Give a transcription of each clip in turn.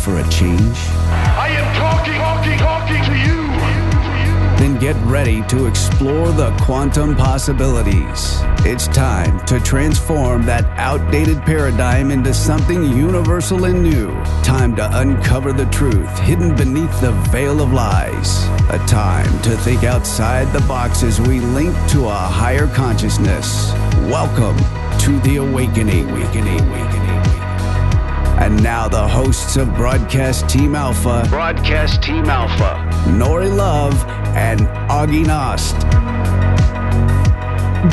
for a change? I am talking to you. Then get ready to explore the quantum possibilities. It's time to transform that outdated paradigm into something universal and new. Time to uncover the truth hidden beneath the veil of lies. A time to think outside the box as we link to a higher consciousness. Welcome to the awakening. And now the hosts of Broadcast Team Alpha, Nori Love and Augie Nost.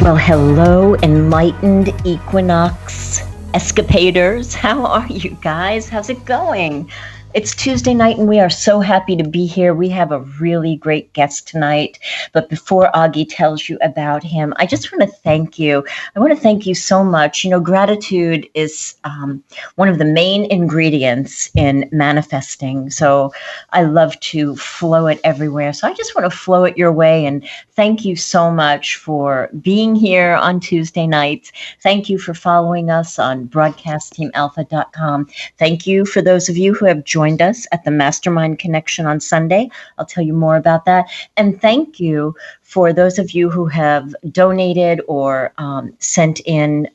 Well, hello, enlightened equinox escapaders. How are you guys? How's it going? It's Tuesday night and we are so happy to be here. We have a really great guest tonight. But before Augie tells you about him, I just want to thank you. I want to thank you so much. You know, gratitude is one of the main ingredients in manifesting. So I love to flow it everywhere. So I just want to flow it your way and thank you so much for being here on Tuesday nights. Thank you for following us on broadcastteamalpha.com. Thank you for those of you who have joined us at the Mastermind Connection on Sunday. I'll tell you more about that. And thank you for those of you who have donated or sent in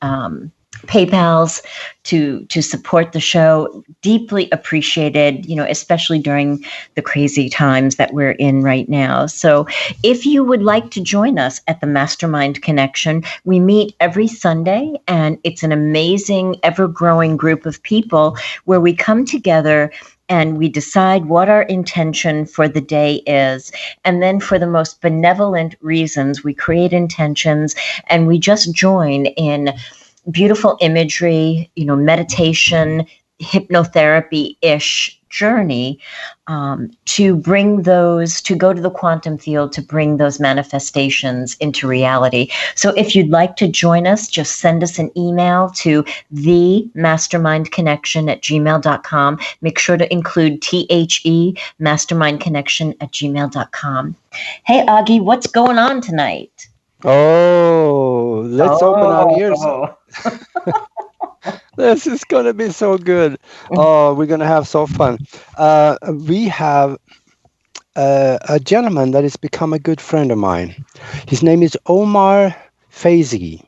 PayPals to support the show. Deeply appreciated, you know, especially during the crazy times that we're in right now. So if you would like to join us at the Mastermind Connection, we meet every Sunday and it's an amazing, ever-growing group of people where we come together and we decide what our intention for the day is. And then for the most benevolent reasons, we create intentions and we just join in beautiful imagery, you know, meditation, hypnotherapy-ish journey to bring those, to go to the quantum field, to bring those manifestations into reality. So if you'd like to join us, just send us an email to themastermindconnection@gmail.com. Make sure to include THE, mastermindconnection@gmail.com. Hey, Augie, what's going on tonight? Oh, let's open our ears. This is going to be so good. Oh, we're going to have so fun. We have a gentleman that has become a good friend of mine. His name is Omar Faizi.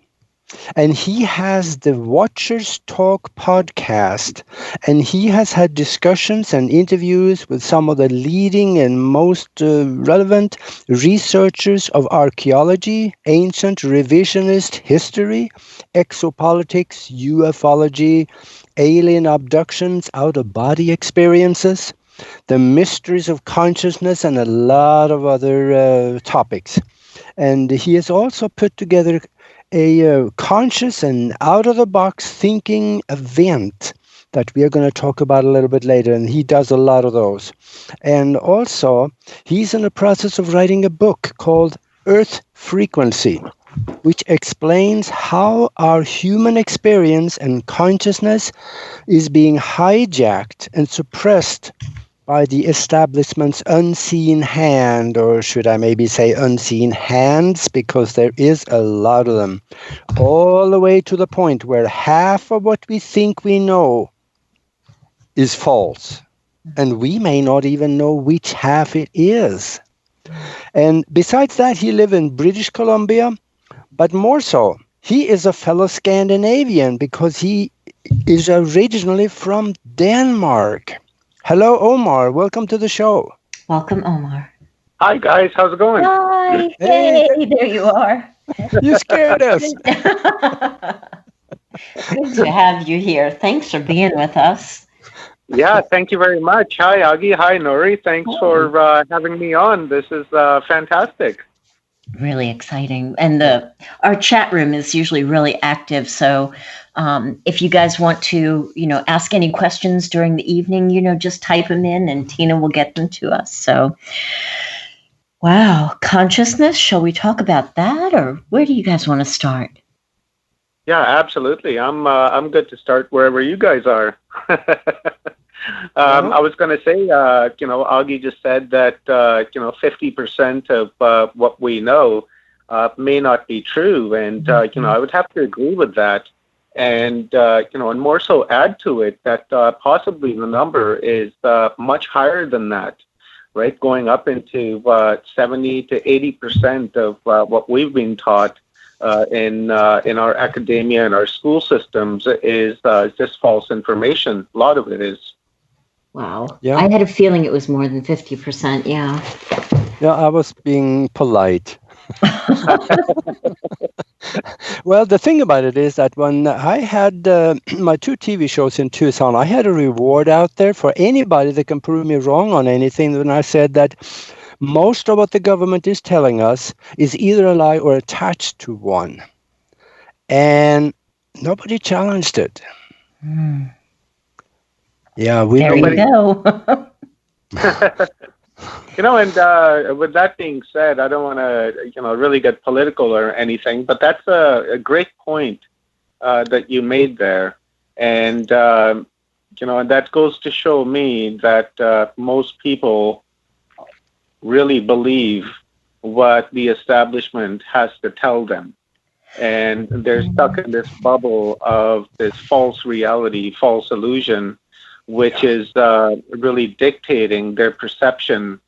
And he has the Watchers Talk podcast, and he has had discussions and interviews with some of the leading and most relevant researchers of archaeology, ancient revisionist history, exopolitics, ufology, alien abductions, out-of-body experiences, the mysteries of consciousness, and a lot of other topics. And he has also put together a conscious and out-of-the-box thinking event that we are going to talk about a little bit later, and he does a lot of those. And also, he's in the process of writing a book called Earth Frequency, which explains how our human experience and consciousness is being hijacked and suppressed by the establishment's unseen hand, or should I maybe say unseen hands, because there is a lot of them, all the way to the point where half of what we think we know is false, and we may not even know which half it is. And besides that, he lives in British Columbia, but more so, he is a fellow Scandinavian because he is originally from Denmark. Hello, Omar. Welcome to the show. Welcome, Omar. Hi, guys. How's it going? Hi. Hey, there you are. You scared us. Good to have you here. Thanks for being with us. Yeah, thank you very much. Hi, Augie. Hi, Nori. Thanks for having me on. This is fantastic. Really exciting. And our chat room is usually really active. So if you guys want to, you know, ask any questions during the evening, you know, just type them in and Tina will get them to us. So, wow. Consciousness. Shall we talk about that, or where do you guys want to start? Yeah, absolutely. I'm good to start wherever you guys are. I was going to say, Augie just said that, 50% of what we know may not be true. And, I would have to agree with that. And and more so add to it that possibly the number is much higher than that, right? Going up into 70 to 80% of what we've been taught in our academia and our school systems is just false information. A lot of it is. Wow. Yeah. I had a feeling it was more than 50%. Yeah. Yeah, I was being polite. Well, the thing about it is that when I had my 2 TV shows in Tucson, I had a reward out there for anybody that can prove me wrong on anything. When I said that most of what the government is telling us is either a lie or attached to one. And nobody challenged it. Yeah, There you go. And with that being said, I don't want to, really get political or anything, but that's a great point that you made there. And, and that goes to show me that most people really believe what the establishment has to tell them. And they're stuck in this bubble of this false reality, false illusion, which is really dictating their perception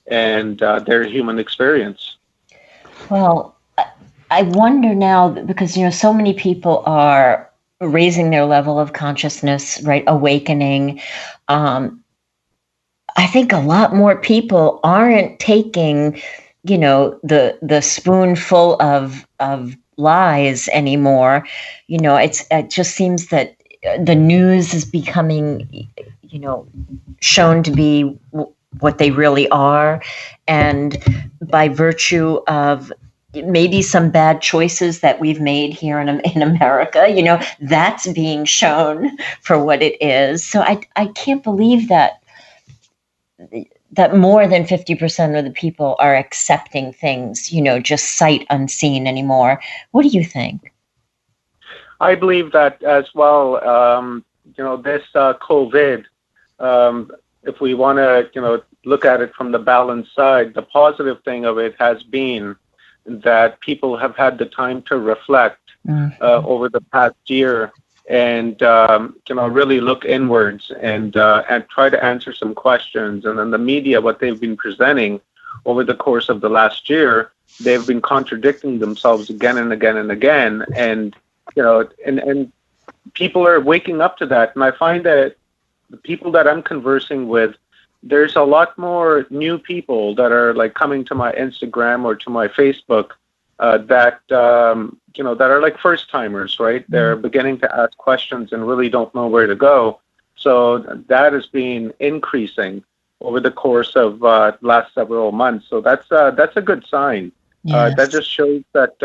and their human experience. Well, I wonder now, because, so many people are raising their level of consciousness, right? Awakening. I think a lot more people aren't taking, the spoonful of lies anymore. It just seems that the news is becoming, shown to be what they really are, and by virtue of maybe some bad choices that we've made here in America, that's being shown for what it is. So I can't believe that more than 50% of the people are accepting things, just sight unseen anymore. What do you think? I believe that as well. This COVID, if we want to, look at it from the balanced side, the positive thing of it has been that people have had the time to reflect over the past year and, really look inwards and try to answer some questions. And then the media, what they've been presenting over the course of the last year, they've been contradicting themselves again and again and again. And, and people are waking up to that. And I find that the people that I'm conversing with, there's a lot more new people that are like coming to my Instagram or to my Facebook that are like first timers, right? They're beginning to ask questions and really don't know where to go. So that has been increasing over the course of last several months. So that's a good sign. Yes. That just shows that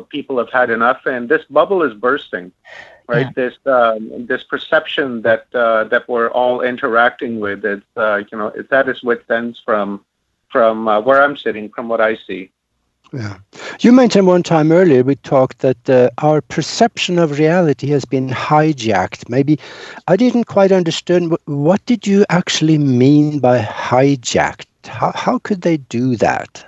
people have had enough, and this bubble is bursting. Right, yeah. This perception that we're all interacting with, it's at its wit's ends from where I'm sitting, from what I see. Yeah, you mentioned one time earlier we talked that our perception of reality has been hijacked. Maybe I didn't quite understand what did you actually mean by hijacked? How could they do that?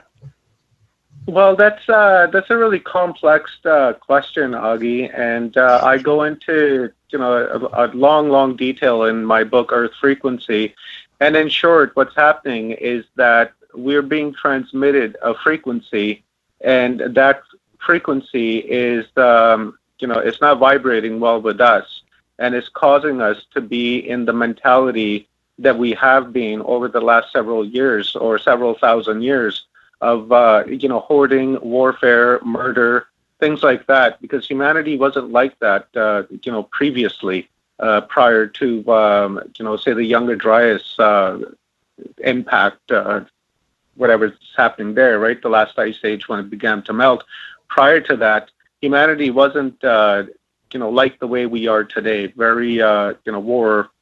Well, that's a really complex question, Augie, and I go into a long detail in my book Earth Frequency. And in short, what's happening is that we're being transmitted a frequency, and that frequency is it's not vibrating well with us, and it's causing us to be in the mentality that we have been over the last several years or several thousand years of hoarding, warfare, murder, things like that, because humanity wasn't like that previously, prior to say the Younger Dryas impact, whatever's happening there, right? The last ice age when it began to melt. Prior to that, humanity wasn't like the way we are today, very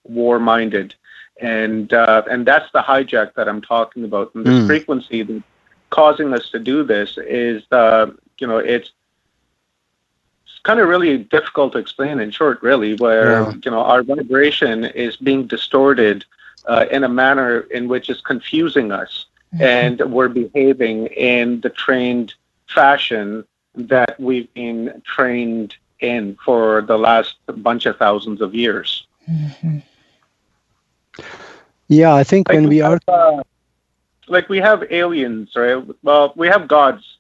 war-minded, and that's the hijack that I'm talking about. And this frequency that causing us to do this is, it's kind of really difficult to explain in short, really, where, our vibration is being distorted in a manner in which is confusing us. And we're behaving in the trained fashion that we've been trained in for the last bunch of thousands of years. Mm-hmm. Yeah, I think when we are... Like we have aliens, right? Well, we have gods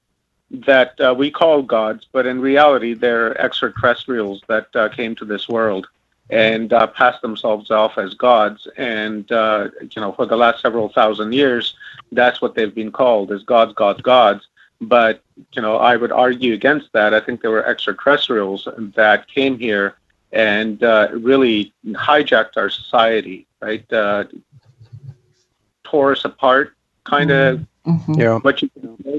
that we call gods, but in reality, they're extraterrestrials that came to this world and passed themselves off as gods. And, for the last several thousand years, that's what they've been called, as gods, gods, gods. But, I would argue against that. I think there were extraterrestrials that came here and really hijacked our society, right? Tore us apart, kind of. Mm-hmm. Yeah. But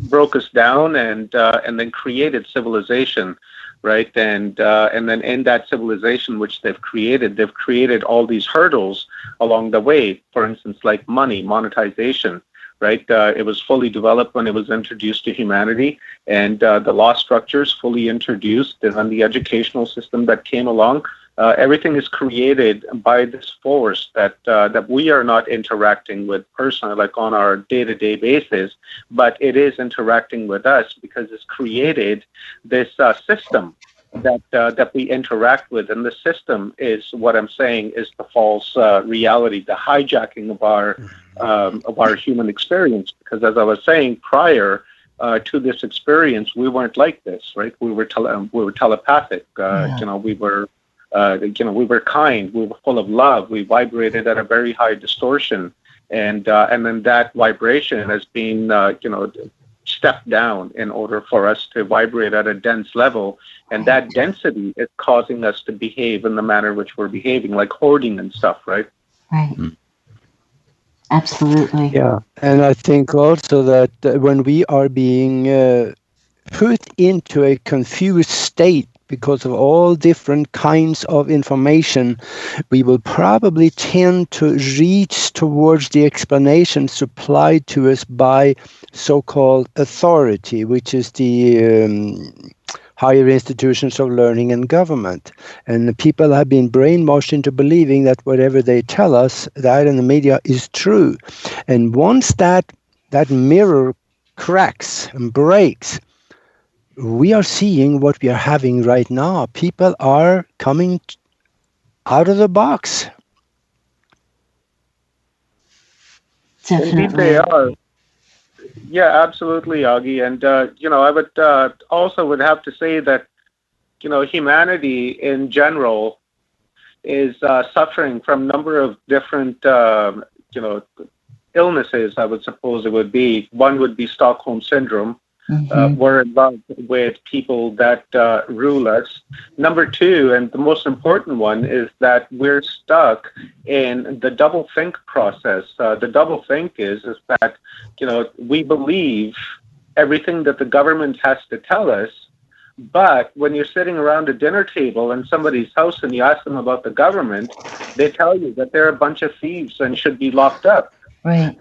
broke us down and then created civilization, right? And then in that civilization which they've created all these hurdles along the way. For instance, like monetization, right? It was fully developed when it was introduced to humanity, and the law structures fully introduced, and then the educational system that came along. Everything is created by this force that we are not interacting with personally, like on our day-to-day basis, but it is interacting with us because it's created this system that we interact with, and the system is what I'm saying is the false reality, the hijacking of our human experience. Because as I was saying prior to this experience, we weren't like this, right? We were telepathic. We were kind. We were full of love. We vibrated at a very high distortion, and then that vibration has been, stepped down in order for us to vibrate at a dense level, and that density is causing us to behave in the manner which we're behaving, like hoarding and stuff, right? Right. Absolutely. Yeah, and I think also that when we are being put into a confused state because of all different kinds of information, we will probably tend to reach towards the explanation supplied to us by so-called authority, which is the higher institutions of learning and government. And people have been brainwashed into believing that whatever they tell us, that in the media, is true. And once that mirror cracks and breaks, we are seeing what we are having right now. People are coming out of the box. Definitely. Indeed they are. Yeah, absolutely, Augie. And, I would also would have to say that, humanity in general is suffering from a number of different, illnesses, I would suppose it would be. One would be Stockholm Syndrome. Mm-hmm. We're in love with people that rule us. Number two, and the most important one, is that we're stuck in the double think process. The double think is that, we believe everything that the government has to tell us, but when you're sitting around a dinner table in somebody's house and you ask them about the government, they tell you that they're a bunch of thieves and should be locked up. Right.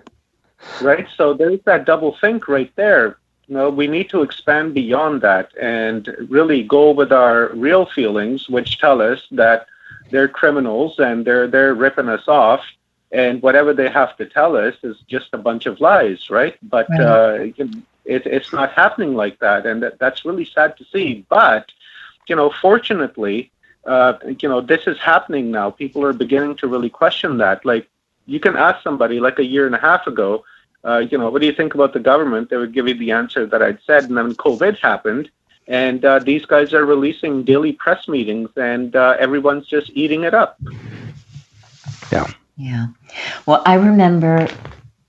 Right? So there's that double think right there. We need to expand beyond that and really go with our real feelings, which tell us that they're criminals and they're ripping us off, and whatever they have to tell us is just a bunch of lies, right? But Right. It's not happening like that, and that's really sad to see. But fortunately, this is happening now. People are beginning to really question that. Like, you can ask somebody like a year and a half ago, what do you think about the government? They would give you the answer that I'd said. And then COVID happened, and these guys are releasing daily press meetings, and everyone's just eating it up. Yeah. Yeah. Well, I remember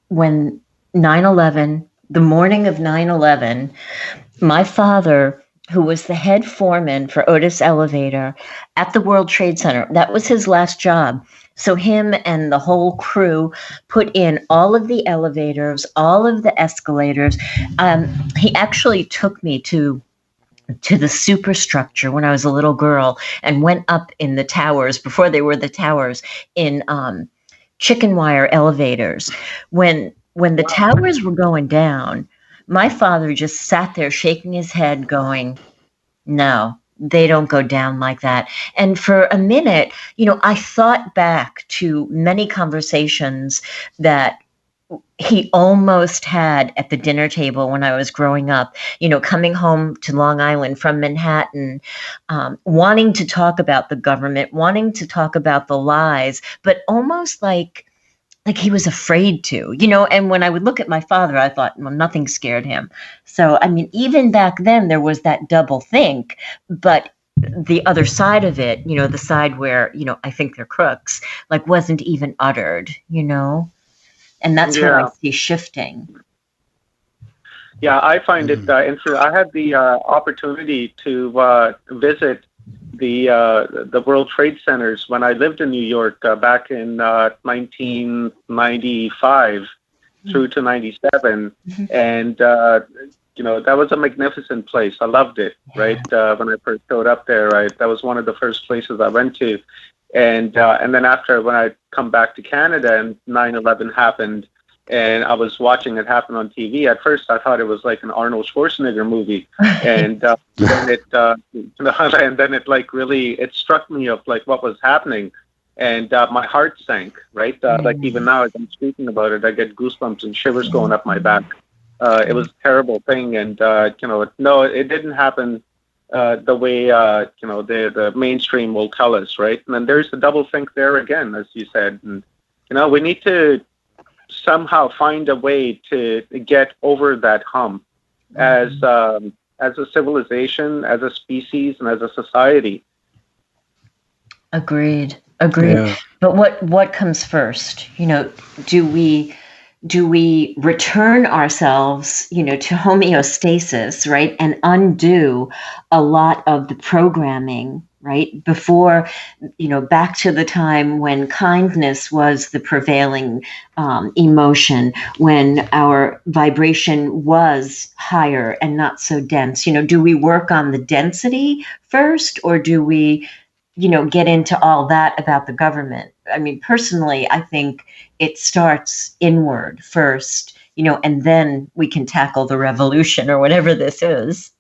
when 9/11, the morning of 9/11, my father, who was the head foreman for Otis Elevator at the World Trade Center, that was his last job. So him and the whole crew put in all of the elevators, all of the escalators. He actually took me to the superstructure when I was a little girl and went up in the towers before they were the towers in chicken wire elevators. When the towers were going down, my father just sat there shaking his head going, no, they don't go down like that. And for a minute, I thought back to many conversations that he almost had at the dinner table when I was growing up, coming home to Long Island from Manhattan, wanting to talk about the government, wanting to talk about the lies, but almost like he was afraid to, and when I would look at my father, I thought, well, nothing scared him. So, I mean, even back then there was that double think, but the other side of it, the side where, I think they're crooks, like wasn't even uttered, and that's what I see shifting. Yeah, I find it interesting. I had the opportunity to visit the World Trade Centers when I lived in New York back in 1995 through to 97, and that was a magnificent place. I loved it. Right when I first showed up there, that was one of the first places I went to, and then after when I come back to Canada and 9/11 happened. And I was watching it happen on TV. At first, I thought it was like an Arnold Schwarzenegger movie, and then it like really it struck me of like what was happening, and my heart sank. Right, like even now as I'm speaking about it, I get goosebumps and shivers going up my back. It was a terrible thing, and no, it didn't happen the way the mainstream will tell us. Right, and then there's the double think there again, as you said, and we need to somehow find a way to get over that hump as a civilization, as a species, and as a society. Agreed. Yeah. But what comes first? Do we return ourselves, to homeostasis, right, and undo a lot of the programming, right, before, back to the time when kindness was the prevailing emotion, when our vibration was higher and not so dense? Do we work on the density first, or do we, get into all that about the government? I mean, personally, I think it starts inward first, and then we can tackle the revolution or whatever this is.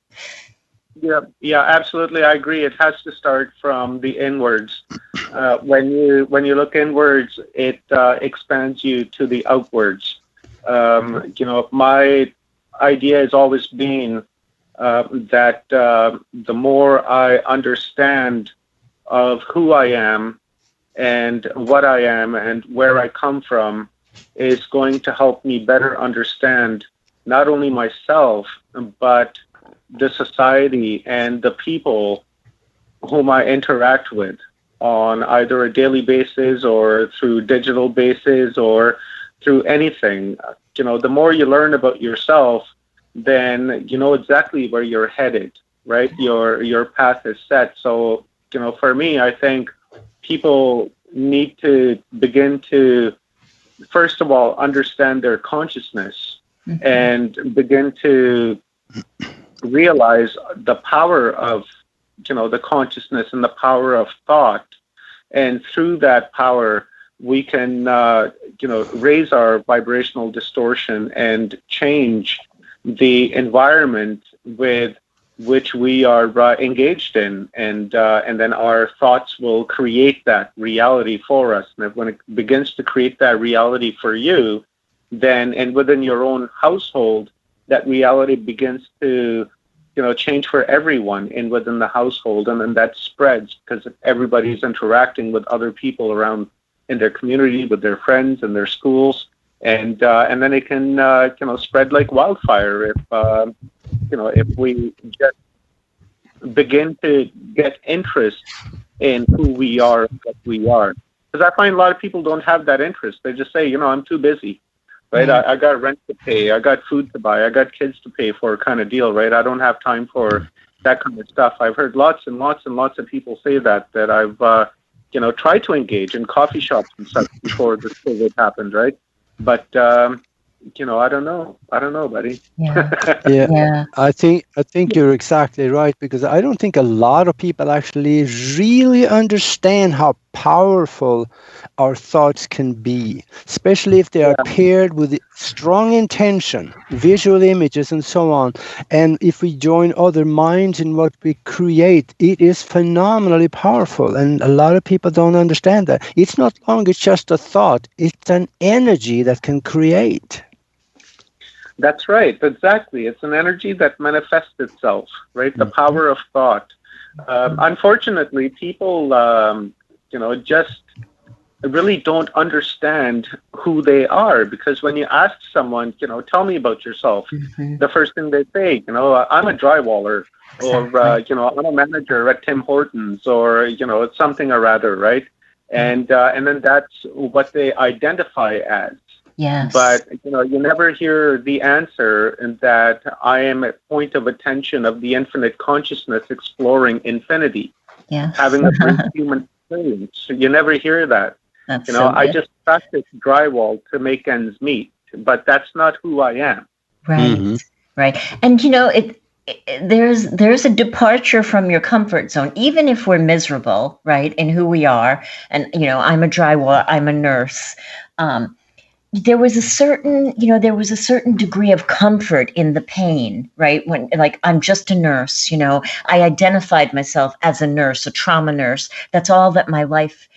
Yeah, absolutely. I agree. It has to start from the inwards. When you look inwards, it expands you to the outwards. My idea has always been that the more I understand of who I am and what I am and where I come from is going to help me better understand not only myself, but the society and the people whom I interact with on either a daily basis or through digital basis or through anything. The more you learn about yourself, then you know exactly where you're headed, right? Your path is set. So, for me, I think people need to begin to, first of all, understand their consciousness and begin to realize the power of, the consciousness and the power of thought. And through that power, we can, raise our vibrational distortion and change the environment with which we are engaged in, and then our thoughts will create that reality for us. And when it begins to create that reality for you, then and within your own household, that reality begins to change for everyone within the household, and then that spreads because everybody's interacting with other people around in their community, with their friends and their schools, and then it can spread like wildfire if we just begin to get interest in who we are and what we are. Because I find a lot of people don't have that interest. They just say, I'm too busy, right? I got rent to pay, I got food to buy, I got kids to pay for, kind of deal, right? I don't have time for that kind of stuff. I've heard lots and lots and lots of people say that I've tried to engage in coffee shops and stuff before this COVID happened, right? But I don't know, buddy. Yeah. I think you're exactly right, because I don't think a lot of people actually really understand how powerful our thoughts can be, especially if they are paired with strong intention, visual images, and so on. And if we join other minds in what we create, it is phenomenally powerful. And a lot of people don't understand that. It's not longer just a thought, it's an energy that can create. That's right. Exactly. It's an energy that manifests itself, right? The power of thought. Unfortunately, people, just really don't understand who they are, because when you ask someone, tell me about yourself, the first thing they say, I'm a drywaller, or, I'm a manager at Tim Hortons, or, it's something or other, right? And then that's what they identify as. Yes. But, you never hear the answer, in that I am a point of attention of the infinite consciousness exploring infinity, having a brief human experience. You never hear that. That's I just practice drywall to make ends meet, but that's not who I am. Right, right. And, there's a departure from your comfort zone, even if we're miserable, right, in who we are. And, I'm a drywall, I'm a nurse. There was a certain degree of comfort in the pain, right? When, like, I'm just a nurse, I identified myself as a nurse, a trauma nurse. That's all that my life,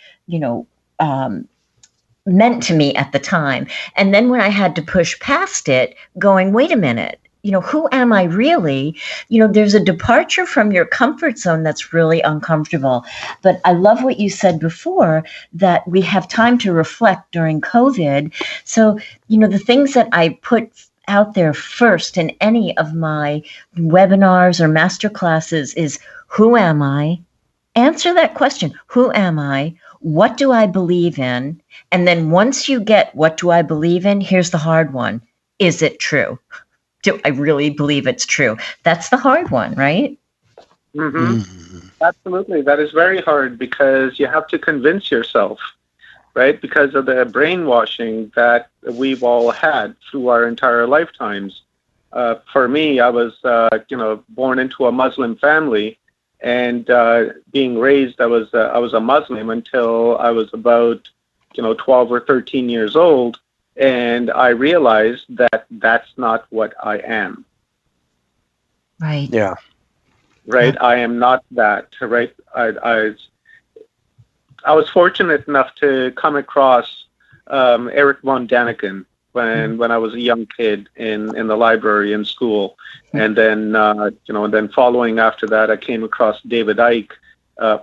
meant to me at the time. And then when I had to push past it, going, wait a minute, who am I really? There's a departure from your comfort zone that's really uncomfortable. But I love what you said before, that we have time to reflect during COVID. So, the things that I put out there first in any of my webinars or master classes is, who am I? Answer that question. Who am I? What do I believe in? And then once you get what do I believe in, here's the hard one. Is it true? Do I really believe it's true? That's the hard one, right? Absolutely. That is very hard, because you have to convince yourself, right? Because of the brainwashing that we've all had through our entire lifetimes. For me, I was, born into a Muslim family, and being raised, I was a Muslim until I was about, 12 or 13 years old. And I realized that that's not what I am. Right. Yeah. Right. I am not that. Right. I was fortunate enough to come across Eric von Daniken when I was a young kid in the library in school, and then and then following after that, I came across David Icke,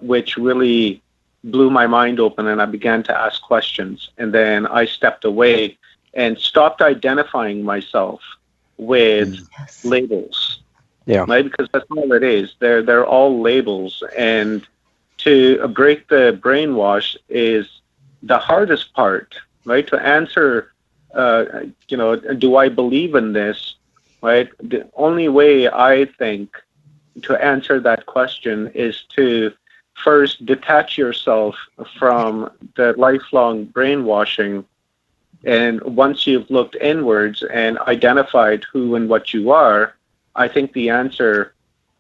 which really blew my mind open, and I began to ask questions. And then I stepped away and stopped identifying myself with labels. Yeah. Right? Because that's all it is. They're all labels. And to break the brainwash is the hardest part, right? To answer, do I believe in this? Right? The only way I think to answer that question is to first detach yourself from the lifelong brainwashing. And once you've looked inwards and identified who and what you are, I think the answer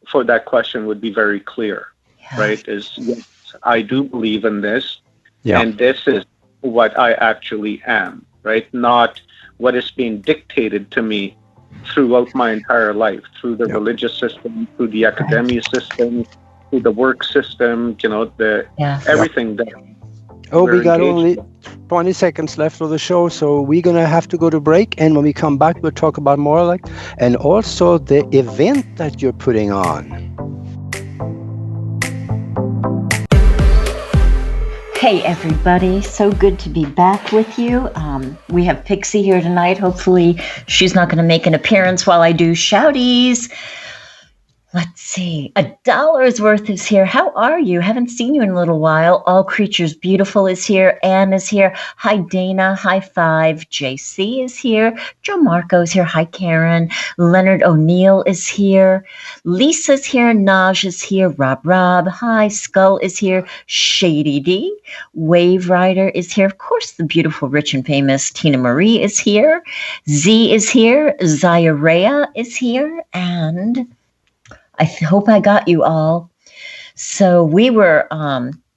for that question would be very clear, right? Is, yes, I do believe in this, and this is what I actually am, right? Not what is being dictated to me throughout my entire life, through the religious system, through the academia system, through the work system, everything that. Oh, we got only 20 seconds left of the show, so we're going to have to go to break. And when we come back, we'll talk about more like, and also the event that you're putting on. Hey, everybody. So good to be back with you. We have Pixie here tonight. Hopefully she's not going to make an appearance while I do shouties. Let's see. $1 worth is here. How are you? Haven't seen you in a little while. All Creatures Beautiful is here. Anne is here. Hi, Dana. High five. JC is here. Joe Marco is here. Hi, Karen. Leonard O'Neill is here. Lisa's here. Naj is here. Rob. Hi. Skull is here. Shady D. Wave Rider is here. Of course, the beautiful, rich, and famous Tina Marie is here. Z is here. Zaya Rhea is here. And I hope I got you all. So we were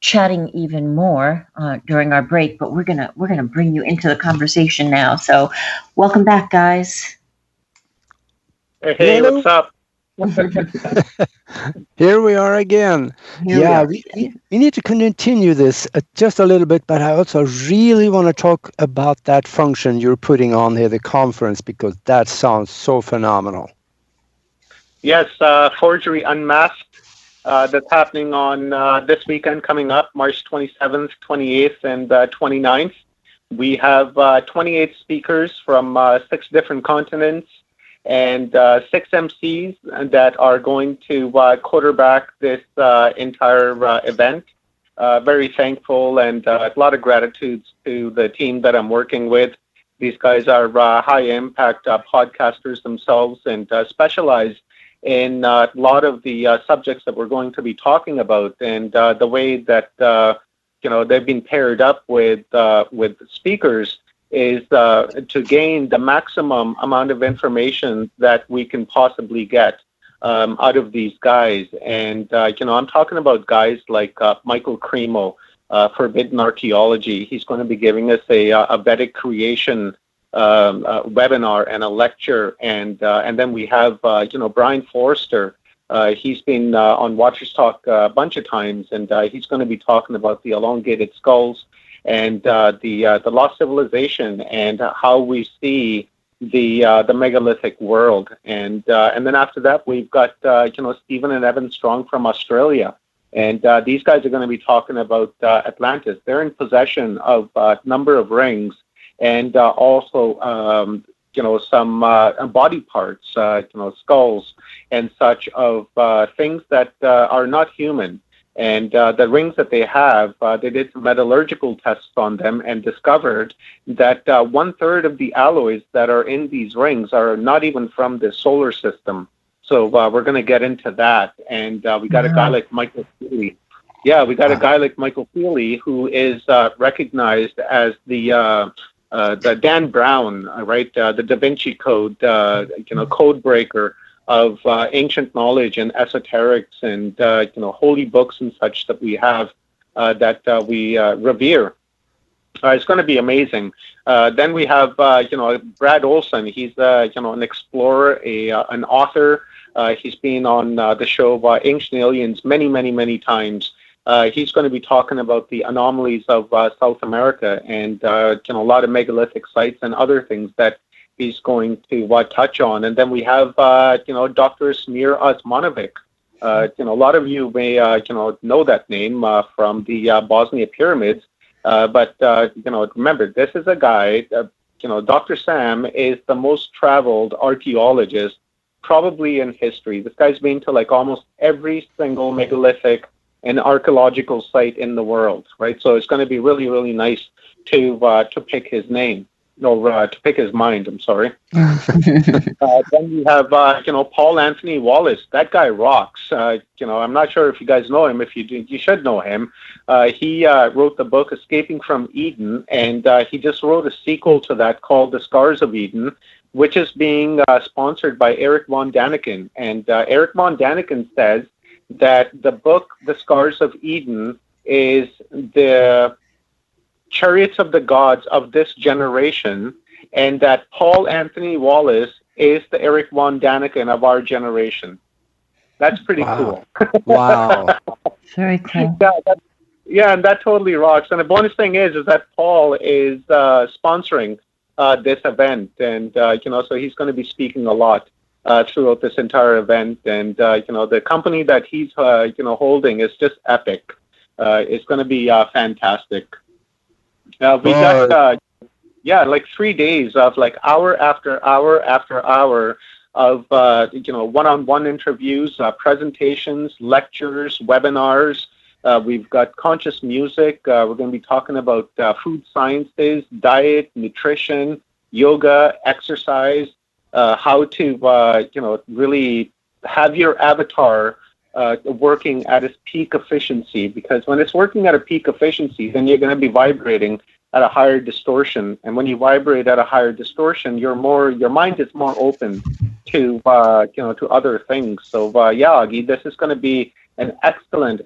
chatting even more during our break, but we're gonna bring you into the conversation now. So, welcome back, guys. Hey, Hello. what's up? Here we are again. We need to continue this just a little bit, but I also really want to talk about that function you're putting on here, the conference, because that sounds so phenomenal. Yes, Forgery Unmasked. That's happening on this weekend coming up, March 27th, 28th, and 29th. We have 28 speakers from 6 different continents and 6 MCs that are going to quarterback this entire event. Very thankful and a lot of gratitude to the team that I'm working with. These guys are high-impact podcasters themselves and specialize in a lot of the subjects that we're going to be talking about, and the way that they've been paired up with speakers is to gain the maximum amount of information that we can possibly get out of these guys. And I'm talking about guys like Michael Cremo, Forbidden Archaeology. He's going to be giving us a Vedic creation webinar and a lecture, and then we have Brian Forrester. He's been on Watchers Talk a bunch of times, and he's going to be talking about the elongated skulls and the lost civilization and how we see the megalithic world. And then after that, we've got Stephen and Evan Strong from Australia, and these guys are going to be talking about Atlantis. They're in possession of a number of rings. And also, some body parts, skulls and such of things that are not human. And the rings that they have, they did some metallurgical tests on them and discovered that 1/3 of the alloys that are in these rings are not even from the solar system. So we're going to get into that. And we got a guy like Michael Feely. Yeah, we got a guy like Michael Feely who is recognized as the Dan Brown, right? The Da Vinci Code, code breaker of ancient knowledge and esoterics and holy books and such that we have that we revere. It's going to be amazing. Then we have Brad Olson. He's an explorer, an author. He's been on the show Ancient Aliens many times. He's going to be talking about the anomalies of South America and a lot of megalithic sites and other things that he's going to touch on. And then we have Dr. Smir Osmanovic. A lot of you may know that name from the Bosnia pyramids. But remember, this is a guy. Dr. Sam is the most traveled archaeologist probably in history. This guy's been to like almost every single megalithic an archaeological site in the world, right? So it's going to be really nice to pick his name, to pick his mind. I'm sorry. Then we have Paul Anthony Wallace. That guy rocks. I'm not sure if you guys know him. If you do, you should know him. He wrote the book Escaping from Eden, and he just wrote a sequel to that called The Scars of Eden, which is being sponsored by Eric von Daniken. And Eric von Daniken says that the book, The Scars of Eden, is the chariots of the gods of this generation, and that Paul Anthony Wallace is the Eric von Daniken of our generation. That's pretty cool. Wow. Very cool. Yeah, and that totally rocks. And the bonus thing is that Paul is sponsoring this event, and so he's going to be speaking a lot throughout this entire event, and the company that he's holding is just epic. It's going to be fantastic. We got like 3 days of like hour after hour after hour of one-on-one interviews, presentations, lectures, webinars. We've got conscious music. We're going to be talking about food sciences, diet, nutrition, yoga, exercise. How to really have your avatar working at its peak efficiency, because when it's working at a peak efficiency, then you're going to be vibrating at a higher distortion, and when you vibrate at a higher distortion, your mind is more open to to other things. So Agi, this is going to be an excellent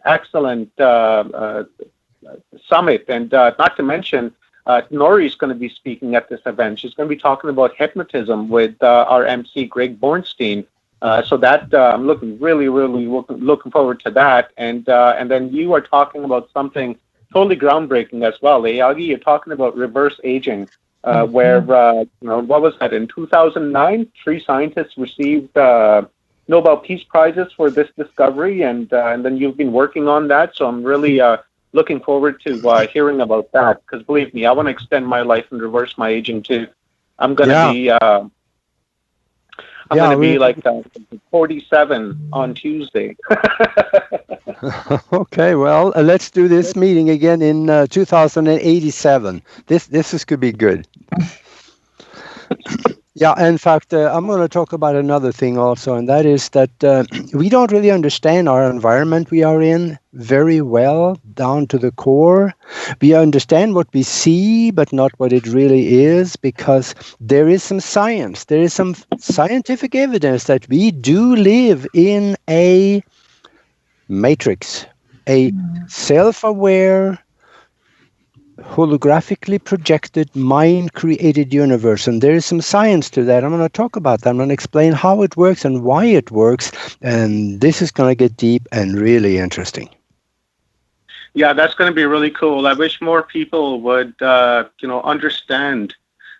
summit. And not to mention, Nori is going to be speaking at this event. She's going to be talking about hypnotism with our MC, Greg Bornstein. So that I'm really looking forward to that. And then you are talking about something totally groundbreaking as well. Yagi, you're talking about reverse aging, where what was that, in 2009? 3 scientists received Nobel Peace Prizes for this discovery, and then you've been working on that. So I'm really looking forward to hearing about that, because believe me, I want to extend my life and reverse my aging too. I'm going to be going to be like 47 on Tuesday. Okay, well, let's do this meeting again in 2087. This could be good. Yeah, in fact, I'm going to talk about another thing also, and that is that we don't really understand our environment we are in very well, down to the core. We understand what we see, but not what it really is, because there is some science, there is some scientific evidence that we do live in a matrix, a self-aware, holographically projected, mind-created universe. And there is some science to that. I'm going to talk about that. I'm going to explain how it works and why it works. And this is going to get deep and really interesting. Yeah, that's going to be really cool. I wish more people would, understand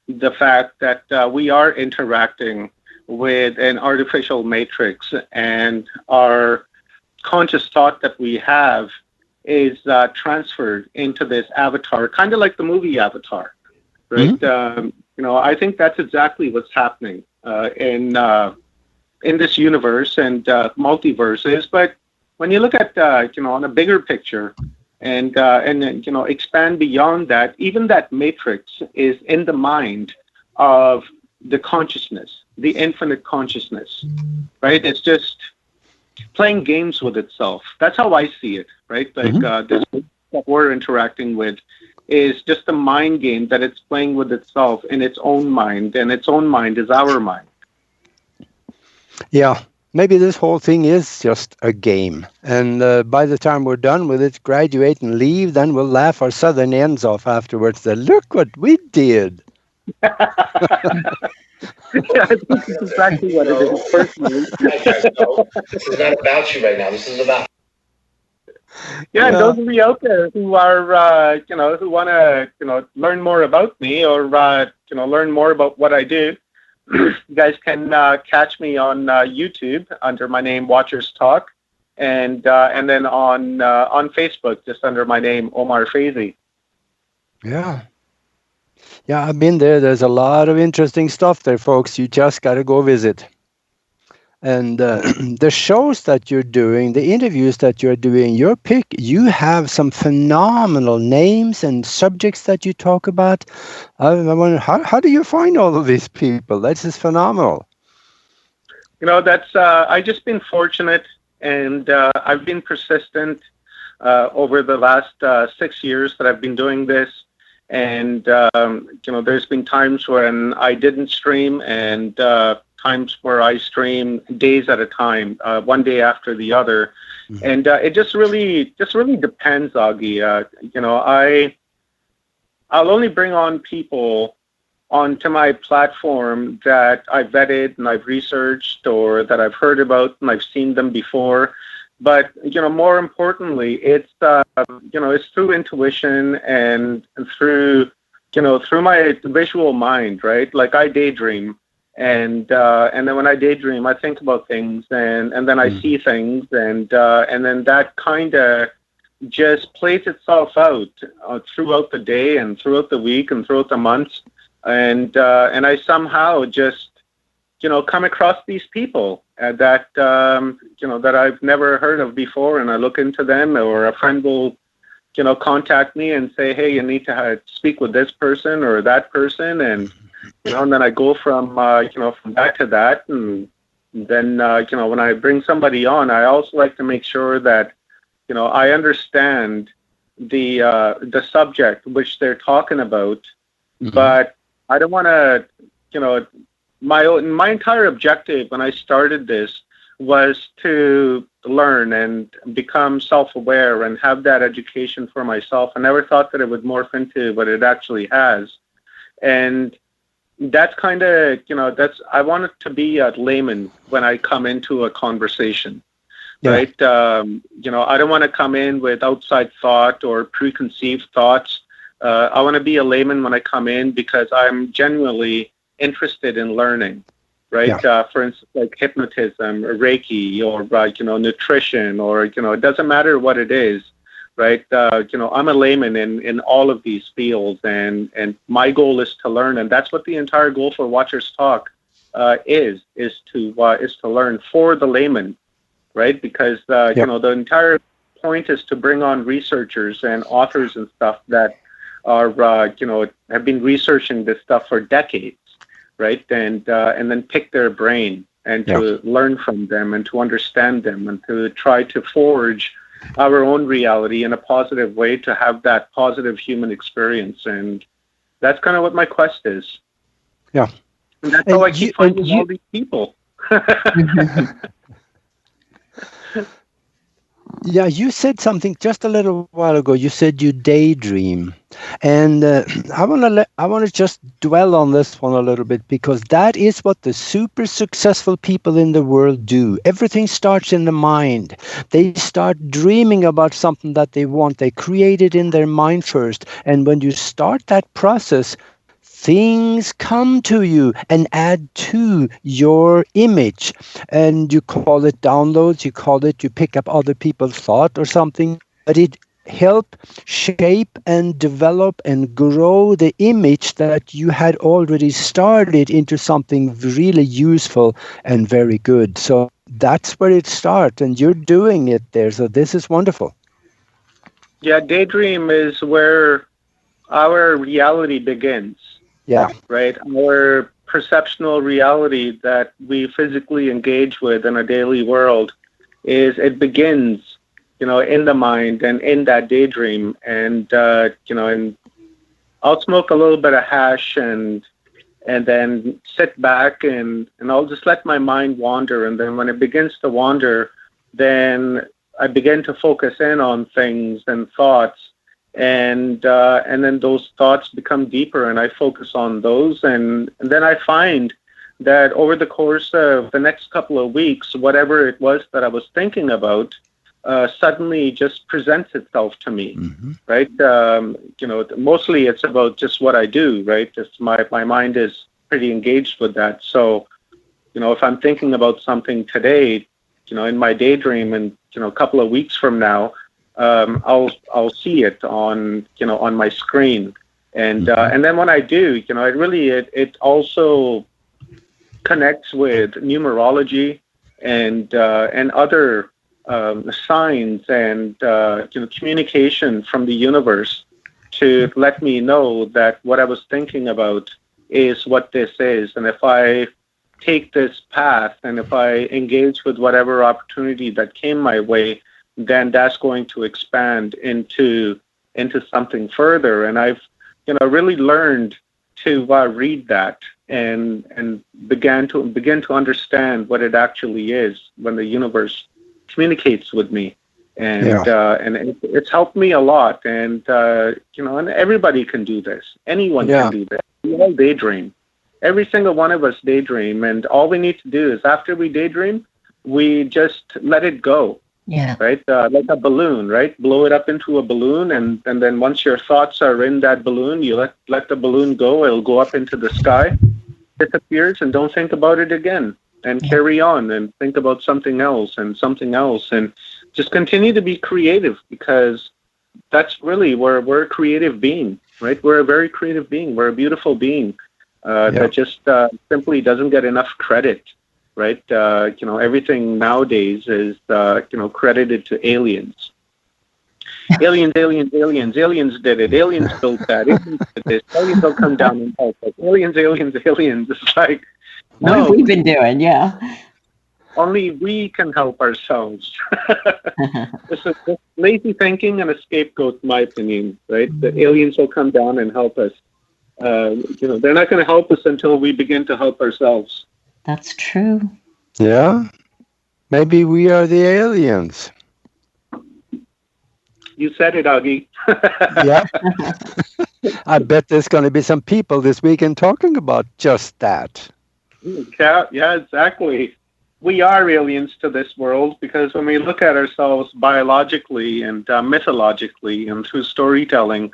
the fact that we are interacting with an artificial matrix, and our conscious thought that we have is transferred into this avatar, kind of like the movie Avatar, right? Mm-hmm. I think that's exactly what's happening in this universe and multiverses. But when you look at on a bigger picture and expand beyond that, even that matrix is in the mind of the consciousness, the infinite consciousness, right? It's just playing games with itself. That's how I see it, right? Like this that we're interacting with is just a mind game that it's playing with itself in its own mind, and its own mind is our mind. Yeah, maybe this whole thing is just a game, and by the time we're done with it, graduate and leave, then we'll laugh our southern ends off afterwards. Then look what we did. Yeah, I think it's exactly what it is personally. This is not about you right now. This is about. Yeah, and those of you out there who are, who want to, learn more about me or, learn more about what I do, you guys can catch me on YouTube under my name, Watchers Talk, and then on Facebook just under my name, Omar Faizi. Yeah. Yeah, I've been there. There's a lot of interesting stuff there, folks. You just got to go visit. And the shows that you're doing, the interviews that you're doing, your pick, you have some phenomenal names and subjects that you talk about. I wonder, how do you find all of these people? That's just phenomenal. That's I've just been fortunate, and I've been persistent over the last 6 years that I've been doing this. And, there's been times when I didn't stream, and times where I stream days at a time, one day after the other. Mm-hmm. And it just really depends, Augie. I'll only bring on people onto my platform that I've vetted and I've researched, or that I've heard about and I've seen them before. But, more importantly, it's through intuition and through my visual mind, right? Like I daydream, and then when I daydream, I think about things, and then I see things, and then that kind of just plays itself out throughout the day and throughout the week and throughout the months, and I somehow just come across these people that that I've never heard of before, and I look into them, or a friend will contact me and say, hey, you need to speak with this person or that person, and and then I go from from that to that, and then when I bring somebody on, I also like to make sure that I understand the subject which they're talking about, but I don't want to my entire objective when I started this was to learn and become self-aware and have that education for myself. I never thought that it would morph into what it actually has. And that's kind of, I want it to be a layman when I come into a conversation, right? I don't want to come in with outside thought or preconceived thoughts. I want to be a layman when I come in because I'm genuinely interested in learning, right? For instance, like hypnotism or Reiki or, nutrition or, it doesn't matter what it is, right? I'm a layman in all of these fields, and my goal is to learn. And that's what the entire goal for Watchers Talk is to learn for the layman, right? Because, the entire point is to bring on researchers and authors and stuff that are, have been researching this stuff for decades, right? And then pick their brain and to learn from them and to understand them and to try to forge our own reality in a positive way to have that positive human experience. And that's kind of what my quest is. Yeah. And that's how I keep finding all these people. Yeah, you said something just a little while ago. You said you daydream, and I want to just dwell on this one a little bit, because that is what the super successful people in the world do. Everything starts in the mind. They start dreaming about something that they want. They create it in their mind first, and when you start that process, things come to you and add to your image, and you call it downloads, you pick up other people's thought or something, but it help shape and develop and grow the image that you had already started into something really useful and very good. So that's where it starts, and you're doing it there. So this is wonderful. Yeah, daydream is where our reality begins. Yeah. Right. Our perceptual reality that we physically engage with in a daily world it begins, in the mind and in that daydream. And, and I'll smoke a little bit of hash and then sit back and I'll just let my mind wander. And then when it begins to wander, then I begin to focus in on things and thoughts. And then those thoughts become deeper, and I focus on those, and then I find that over the course of the next couple of weeks, whatever it was that I was thinking about, suddenly just presents itself to me, right? Mostly it's about just what I do, right? Just my mind is pretty engaged with that. So, if I'm thinking about something today, in my daydream, and a couple of weeks from now, I'll see it on my screen, and then when I do, it also connects with numerology and other signs and communication from the universe to let me know that what I was thinking about is what this is, and if I take this path and if I engage with whatever opportunity that came my way, then that's going to expand into something further. And I've really learned to read that and begin to understand what it actually is when the universe communicates with me. And it's helped me a lot. And and everybody can do this. Anyone can do this. We all daydream. Every single one of us daydream, and all we need to do is after we daydream, we just let it go. Yeah. Right. Like a balloon, right? Blow it up into a balloon, and then once your thoughts are in that balloon, you let the balloon go. It'll go up into the sky, disappears, and don't think about it again. And carry on and think about something else, and just continue to be creative, because that's really where we're a creative being, right? We're a very creative being. We're a beautiful being that just simply doesn't get enough credit. Right, everything nowadays is credited to aliens. Aliens did it. Aliens built that. Aliens did this. Aliens will come down and help us. Aliens. It's like, what have we been doing? Yeah. Only we can help ourselves. This is lazy thinking and a scapegoat, in my opinion. Right, the aliens will come down and help us. They're not going to help us until we begin to help ourselves. That's true. Yeah. Maybe we are the aliens. You said it, Augie. Yeah. I bet there's going to be some people this weekend talking about just that. Yeah, exactly. We are aliens to this world because when we look at ourselves biologically and mythologically and through storytelling,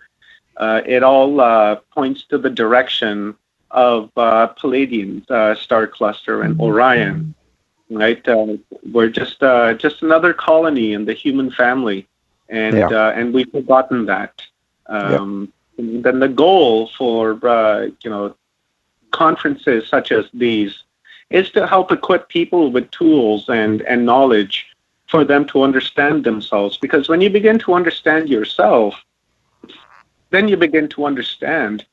it all points to the direction of Palladian star cluster and Orion. Right, we're just another colony in the human family, and we've forgotten that. Then the goal for conferences such as these is to help equip people with tools and knowledge for them to understand themselves. Because when you begin to understand yourself, then you begin to understand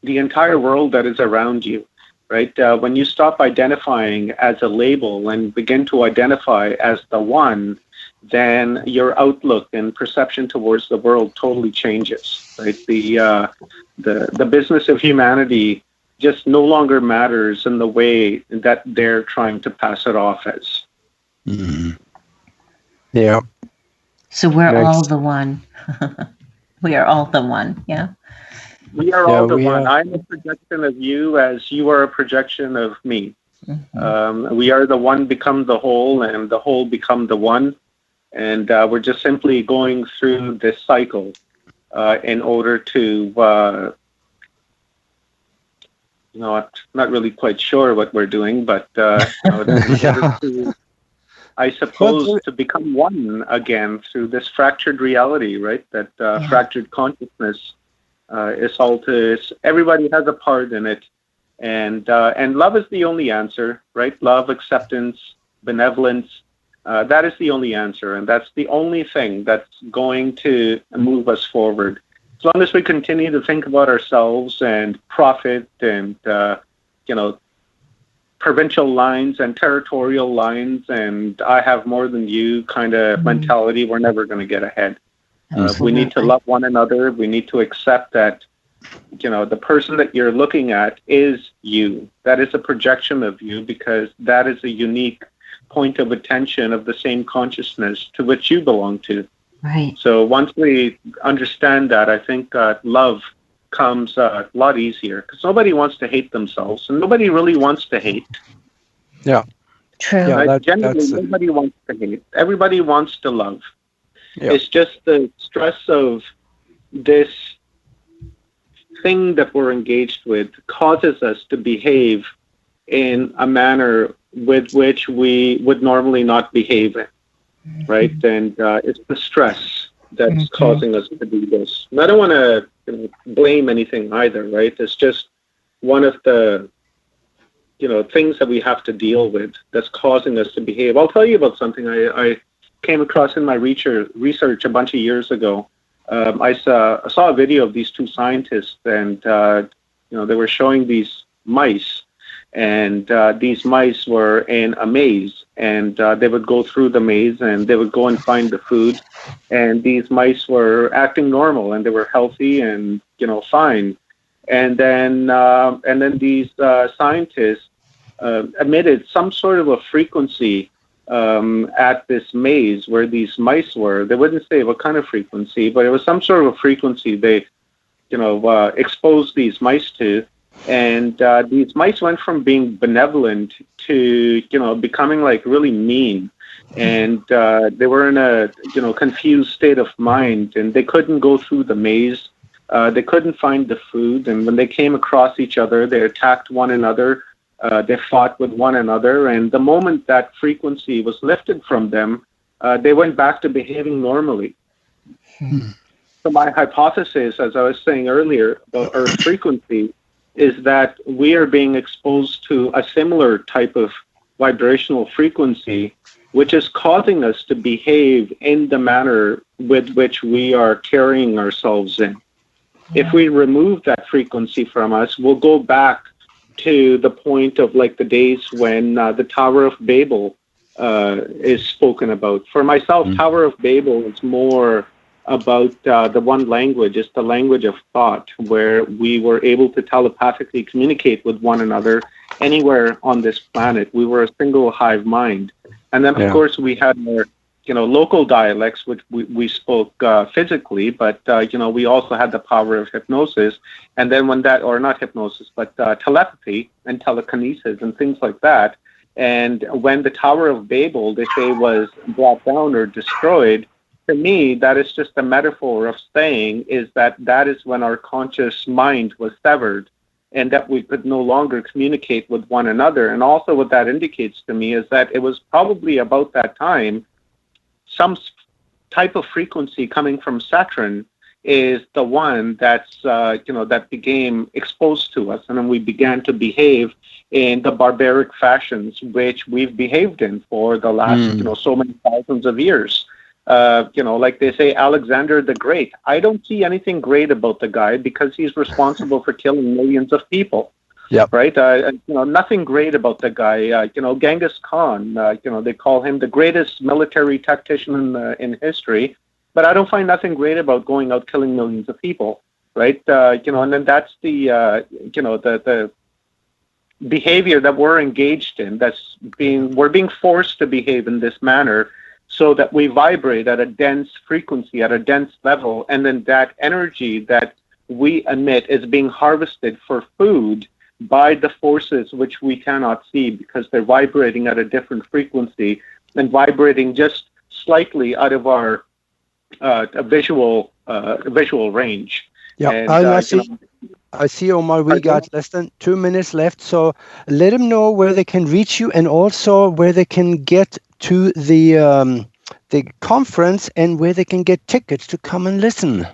the entire world that is around you. Right? When you stop identifying as a label and begin to identify as the one, then your outlook and perception towards the world totally changes. Right? The business of humanity just no longer matters in the way that they're trying to pass it off as. Mm-hmm. Yeah. So we're all the one. We are all the one. Yeah. We are all the one. I'm a projection of you as you are a projection of me. Mm-hmm. We are the one become the whole and the whole become the one. And we're just simply going through this cycle in order to, I'm not really quite sure what we're doing, but I suppose to become one again through this fractured reality, right? That fractured consciousness. It's all to everybody has a part in it, and love is the only answer, right? Love, acceptance, benevolence. That is the only answer, and that's the only thing that's going to move us forward. As long as we continue to think about ourselves and profit and provincial lines and territorial lines and I have more than you kind of mentality, we're never going to get ahead. We need to love one another. We need to accept that, the person that you're looking at is you. That is a projection of you because that is a unique point of attention of the same consciousness to which you belong to. Right. So once we understand that, I think love comes a lot easier because nobody wants to hate themselves and nobody really wants to hate. Yeah. True. Yeah, generally, nobody wants to hate. Everybody wants to love. Yeah. It's just the stress of this thing that we're engaged with causes us to behave in a manner with which we would normally not behave in, right? And it's the stress that's causing us to do this. And I don't want to blame anything either, right? It's just one of the things that we have to deal with that's causing us to behave. I'll tell you about something I came across in my research a bunch of years ago. I saw a video of these two scientists, and they were showing these mice, and these mice were in a maze, and they would go through the maze, and they would go and find the food, and these mice were acting normal, and they were healthy and fine, and then these scientists emitted some sort of a frequency at this maze where these mice were. They wouldn't say what kind of frequency, but it was some sort of a frequency they, exposed these mice to. And these mice went from being benevolent to, becoming like really mean. And they were in a, confused state of mind, and they couldn't go through the maze. They couldn't find the food. And when they came across each other, they attacked one another. They fought with one another, and the moment that frequency was lifted from them, they went back to behaving normally. So my hypothesis, as I was saying earlier, about Earth frequency, is that we are being exposed to a similar type of vibrational frequency, which is causing us to behave in the manner with which we are carrying ourselves in. If we remove that frequency from us, we'll go back to the point of like the days when the Tower of Babel is spoken about. For myself, Tower of Babel is more about the one language. It's the language of thought, where we were able to telepathically communicate with one another anywhere on this planet. We were a single hive mind. And then, of course, we had more, local dialects, which we spoke physically, but, we also had the power of hypnosis. And then when that, or not hypnosis, but telepathy and telekinesis and things like that. And when the Tower of Babel, they say, was brought down or destroyed, to me, that is just a metaphor of saying is that is when our conscious mind was severed and that we could no longer communicate with one another. And also what that indicates to me is that it was probably about that time, some type of frequency coming from Saturn is the one that's, that became exposed to us. And then we began to behave in the barbaric fashions which we've behaved in for the last, so many thousands of years. Like they say, Alexander the Great. I don't see anything great about the guy because he's responsible for killing millions of people. Yeah. Right. Nothing great about the guy. Genghis Khan. They call him the greatest military tactician in history. But I don't find nothing great about going out killing millions of people. Right. And then that's the the behavior that we're engaged in. We're being forced to behave in this manner, so that we vibrate at a dense frequency, at a dense level, and then that energy that we emit is being harvested for food by the forces which we cannot see because they're vibrating at a different frequency and vibrating just slightly out of our visual range. Yeah, and, I see, Omar, we got less than 2 minutes left, so let them know where they can reach you and also where they can get to the conference and where they can get tickets to come and listen.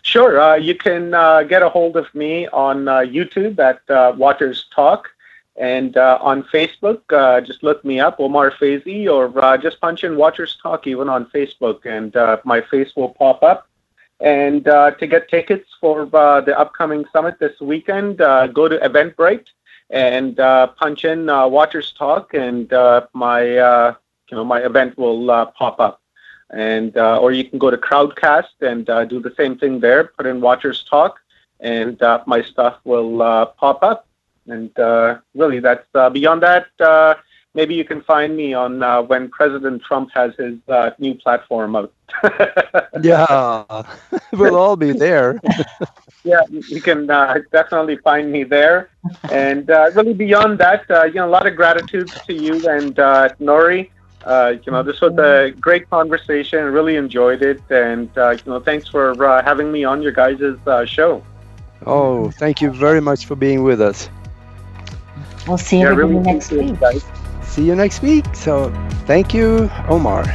Sure. You can get a hold of me on YouTube at Waters Talk, and on Facebook, just look me up, Omar Faizi, or just punch in Waters Talk even on Facebook, and my face will pop up. And to get tickets for the upcoming summit this weekend, go to Eventbrite and punch in Waters Talk, and my event will pop up. And or you can go to Crowdcast and do the same thing there. Put in Waters Talk, and my stuff will pop up. And really, that's beyond that. Maybe you can find me on when President Trump has his new platform out. Yeah, we'll all be there. Yeah, you can definitely find me there. And really beyond that, a lot of gratitude to you and Nori. This was a great conversation. I really enjoyed it. And, thanks for having me on your guys' show. Oh, thank you very much for being with us. We'll see you next week. Guys. See you next week. So thank you, Omar.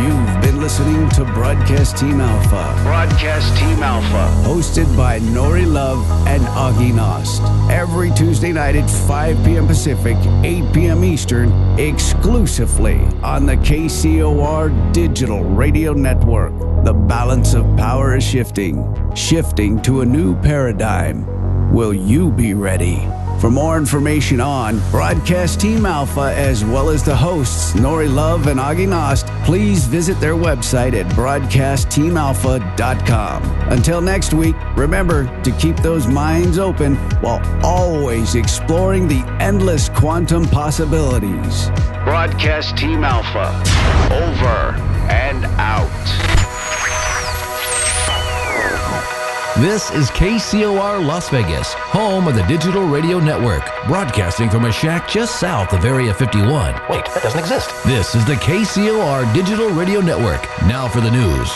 You've been listening to Broadcast Team Alpha. Broadcast Team Alpha. Hosted by Nori Love and Augie Nost. Every Tuesday night at 5 p.m. Pacific, 8 p.m. Eastern, exclusively on the KCOR Digital Radio Network. The balance of power is shifting to a new paradigm. Will you be ready? For more information on Broadcast Team Alpha, as well as the hosts Nori Love and Augie Nost, please visit their website at broadcastteamalpha.com. Until next week, remember to keep those minds open while always exploring the endless quantum possibilities. Broadcast Team Alpha, over and out. This is KCOR Las Vegas, home of the Digital Radio Network, broadcasting from a shack just south of Area 51. Wait, that doesn't exist. This is the KCOR Digital Radio Network. Now for the news.